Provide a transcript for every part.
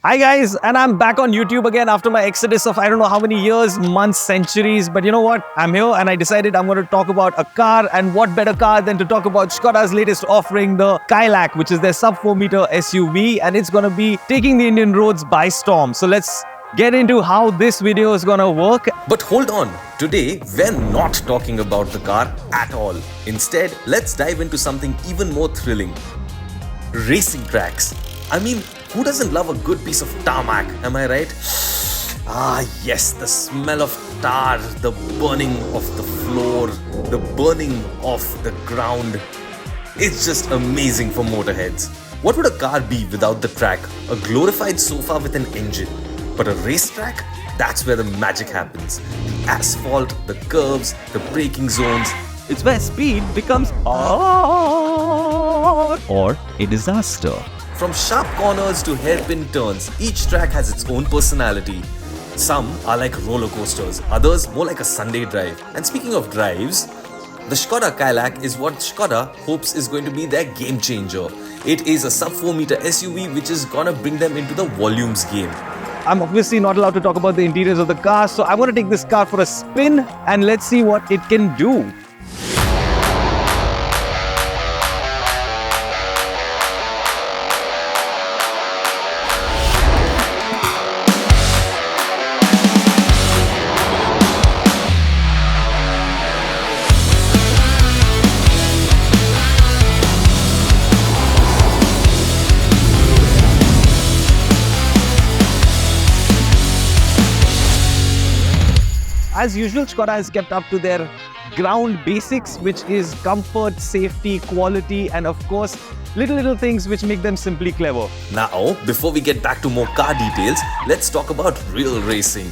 Hi guys, and I'm back on YouTube again after my exodus of I don't know how many years, months, centuries. But you know what? I'm here and I decided I'm going to talk about a car, and what better car than to talk about Škoda's latest offering, the Kylaq, which is their sub 4 meter SUV, and it's going to be taking the Indian roads by storm. So let's get into how this video is going to work. But hold on, today we're not talking about the car at all. Instead, let's dive into something even more thrilling. Racing tracks. I mean, who doesn't love a good piece of tarmac, am I right? Ah yes, the smell of tar, the burning of the floor, the burning of the ground. It's just amazing for motorheads. What would a car be without the track? A glorified sofa with an engine. But a racetrack? That's where the magic happens. The asphalt, the curves, the braking zones. It's where speed becomes art or a disaster. From sharp corners to hairpin turns, each track has its own personality. Some are like roller coasters, others more like a Sunday drive. And speaking of drives, the Škoda Kylaq is what Škoda hopes is going to be their game changer. It is a sub 4 meter SUV which is gonna bring them into the volumes game. I'm obviously not allowed to talk about the interiors of the car, so I want to take this car for a spin and let's see what it can do. As usual, Škoda has kept up to their ground basics, which is comfort, safety, quality, and of course, little things which make them simply clever. Now, before we get back to more car details, let's talk about real racing.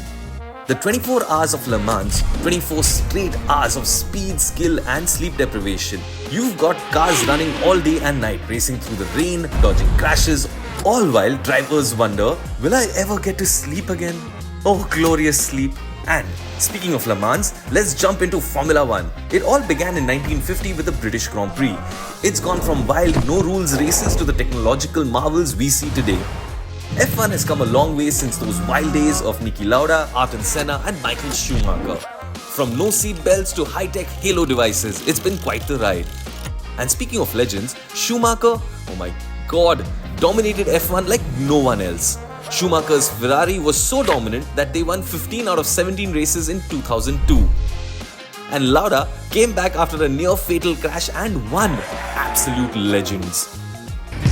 The 24 hours of Le Mans, 24 straight hours of speed, skill and sleep deprivation. You've got cars running all day and night, racing through the rain, dodging crashes, all while drivers wonder, will I ever get to sleep again? Oh, glorious sleep. And speaking of Le Mans, let's jump into Formula 1. It all began in 1950 with the British Grand Prix. It's gone from wild, no-rules races to the technological marvels we see today. F1 has come a long way since those wild days of Niki Lauda, Ayrton Senna and Michael Schumacher. From no seat belts to high-tech halo devices, it's been quite the ride. And speaking of legends, Schumacher, oh my god, dominated F1 like no one else. Schumacher's Ferrari was so dominant that they won 15 out of 17 races in 2002. And Lauda came back after a near-fatal crash and won. Absolute legends.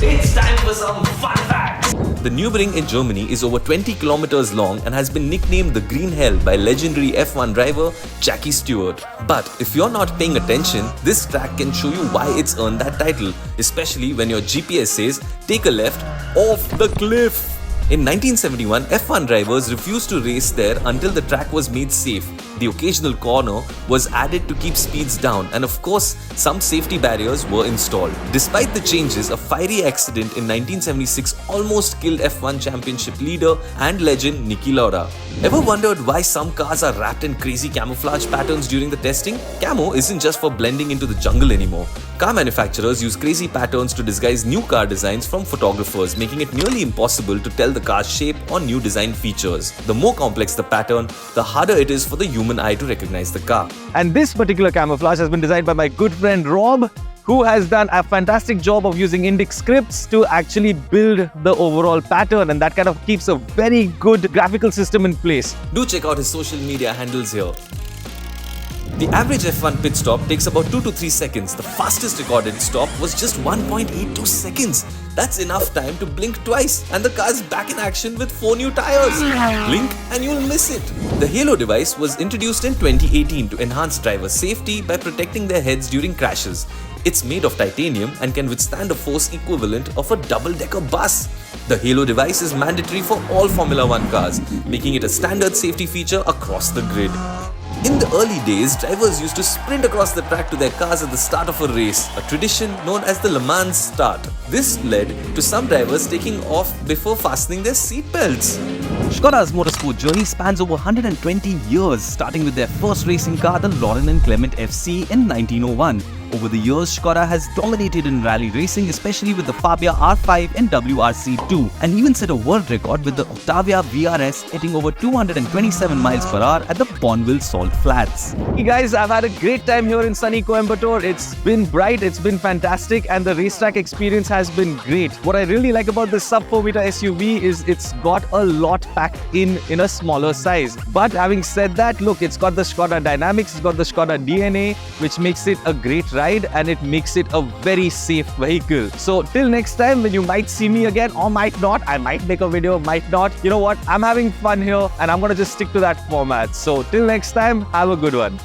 It's time for some fun facts! The Nürburgring in Germany is over 20 kilometers long and has been nicknamed the Green Hell by legendary F1 driver Jackie Stewart. But if you're not paying attention, this track can show you why it's earned that title, especially when your GPS says, take a left off the cliff. In 1971, F1 drivers refused to race there until the track was made safe. The occasional corner was added to keep speeds down, and of course, some safety barriers were installed. Despite the changes, a fiery accident in 1976 almost killed F1 championship leader and legend Niki Lauda. Ever wondered why some cars are wrapped in crazy camouflage patterns during the testing? Camo isn't just for blending into the jungle anymore. Car manufacturers use crazy patterns to disguise new car designs from photographers, making it nearly impossible to tell the car's shape or new design features. The more complex the pattern, the harder it is for the human eye to recognize the car. And this particular camouflage has been designed by my good friend Rob, who has done a fantastic job of using Indic scripts to actually build the overall pattern, and that kind of keeps a very good graphical system in place. Do check out his social media handles here. The average F1 pit stop takes about 2 to 3 seconds. The fastest recorded stop was just 1.82 seconds. That's enough time to blink twice and the car's back in action with 4 new tires. Blink and you'll miss it. The Halo device was introduced in 2018 to enhance driver safety by protecting their heads during crashes. It's made of titanium and can withstand a force equivalent of a double-decker bus. The Halo device is mandatory for all Formula 1 cars, making it a standard safety feature across the grid. In the early days, drivers used to sprint across the track to their cars at the start of a race, a tradition known as the Le Mans start. This led to some drivers taking off before fastening their seatbelts. Škoda's motorsport journey spans over 120 years, starting with their first racing car, the Laurent and Clement FC in 1901. Over the years, Škoda has dominated in rally racing, especially with the Fabia R5 and WRC2, and even set a world record with the Octavia VRS hitting over 227 miles per hour at the Unveils salt flats. Hey guys, I've had a great time here in sunny Coimbatore. It's been bright, it's been fantastic, and the racetrack experience has been great. What I really like about this sub 4 meter SUV is it's got a lot packed in a smaller size. But having said that, look, it's got the Škoda dynamics, it's got the Škoda DNA, which makes it a great ride and it makes it a very safe vehicle. So till next time, when you might see me again or might not, I might make a video, might not. You know what? I'm having fun here and I'm gonna just stick to that format. So till next time, have a good one.